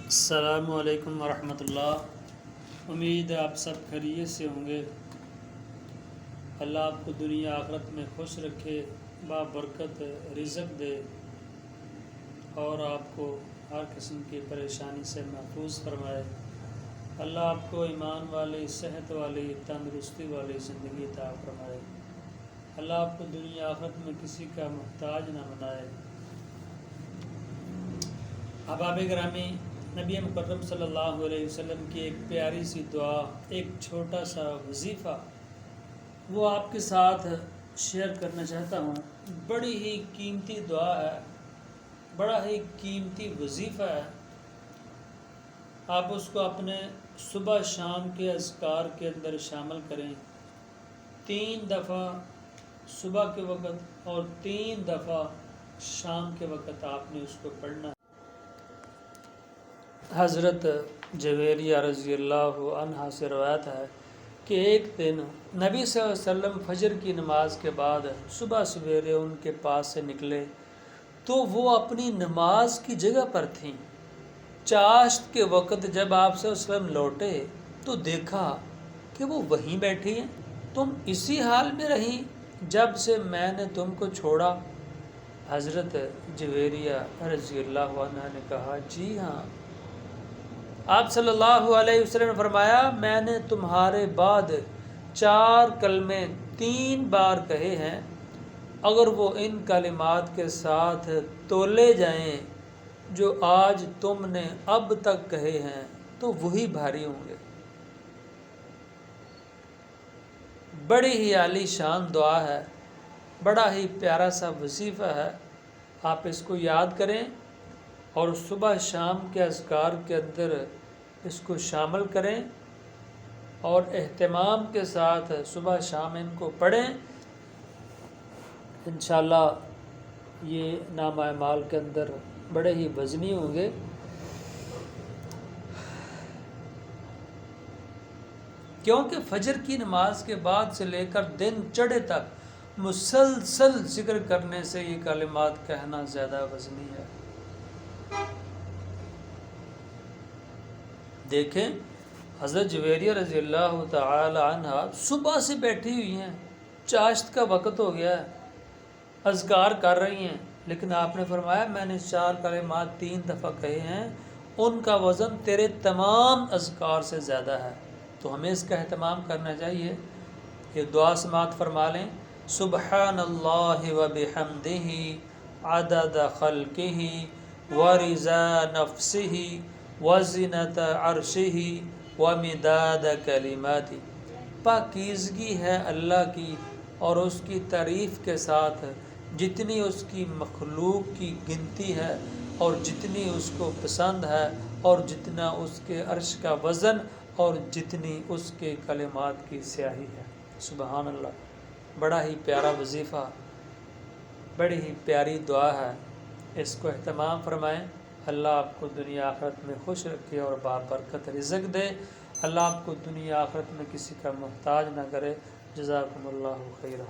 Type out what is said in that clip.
السلام علیکم ورحمۃ اللہ۔ امید ہے آپ سب خیریت سے ہوں گے۔ اللہ آپ کو دنیا آخرت میں خوش رکھے، بابرکت رزق دے اور آپ کو ہر قسم کی پریشانی سے محفوظ فرمائے۔ اللہ آپ کو ایمان والی، صحت والی، تندرستی والی زندگی عطا فرمائے۔ اللہ آپ کو دنیا آخرت میں کسی کا محتاج نہ بنائے۔ احباب گرامی، نبی مکرم صلی اللہ علیہ وسلم کی ایک پیاری سی دعا، ایک چھوٹا سا وظیفہ وہ آپ کے ساتھ شیئر کرنا چاہتا ہوں۔ بڑی ہی قیمتی دعا ہے، بڑا ہی قیمتی وظیفہ ہے۔ آپ اس کو اپنے صبح شام کے اذکار کے اندر شامل کریں۔ 3 دفعہ صبح کے وقت اور 3 دفعہ شام کے وقت آپ نے اس کو پڑھنا ہے۔ حضرت جویریہ رضی اللہ عنہ سے روایت ہے کہ ایک دن نبی صلی اللہ علیہ وسلم فجر کی نماز کے بعد صبح سویرے ان کے پاس سے نکلے تو وہ اپنی نماز کی جگہ پر تھیں۔ چاشت کے وقت جب آپ صلی اللہ علیہ وسلم لوٹے تو دیکھا کہ وہ وہیں بیٹھی ہیں۔ تم اسی حال میں رہیں جب سے میں نے تم کو چھوڑا؟ حضرت جویریہ رضی اللہ عنہ نے کہا، جی ہاں۔ آپ صلی اللہ علیہ وسلم نے فرمایا، میں نے تمہارے بعد 4 کلمے 3 بار کہے ہیں، اگر وہ ان کلمات کے ساتھ تولے جائیں جو آج تم نے اب تک کہے ہیں تو وہی بھاری ہوں گے۔ بڑی ہی عالی شان دعا ہے، بڑا ہی پیارا سا وظیفہ ہے۔ آپ اس کو یاد کریں اور صبح شام کے اذکار کے اندر اس کو شامل کریں اور اہتمام کے ساتھ صبح شام ان کو پڑھیں۔ انشاءاللہ یہ نامہ اعمال کے اندر بڑے ہی وزنی ہوں گے۔ کیونکہ فجر کی نماز کے بعد سے لے کر دن چڑھے تک مسلسل ذکر کرنے سے یہ کلمات کہنا زیادہ وزنی ہے۔ دیکھیں، حضرت جویریہ رضی اللہ تعالی عنہ صبح سے بیٹھی ہوئی ہیں، چاشت کا وقت ہو گیا ہے، اذکار کر رہی ہیں، لیکن آپ نے فرمایا میں نے 4 کلمات 3 دفعہ کہے ہیں، ان کا وزن تیرے تمام اذکار سے زیادہ ہے۔ تو ہمیں اس کا اہتمام کرنا چاہیے۔ یہ دعا سماعت فرما لیں۔ سبحان اللہ و بحمدہ عدد خلقہ ورضا نفسہ وزنۃ عرشہ ومداد کلماتہ۔ پاکیزگی ہے اللہ کی اور اس کی تعریف کے ساتھ جتنی اس کی مخلوق کی گنتی ہے اور جتنی اس کو پسند ہے اور جتنا اس کے عرش کا وزن اور جتنی اس کے کلمات کی سیاہی ہے۔ سبحان اللہ، بڑا ہی پیارا وظیفہ، بڑی ہی پیاری دعا ہے۔ اس کو اہتمام فرمائیں۔ اللہ آپ کو دنیا آخرت میں خوش رکھے اور بابرکت رزق دے۔ اللہ آپ کو دنیا آخرت میں کسی کا محتاج نہ کرے۔ جزاکم اللہ خیرہ۔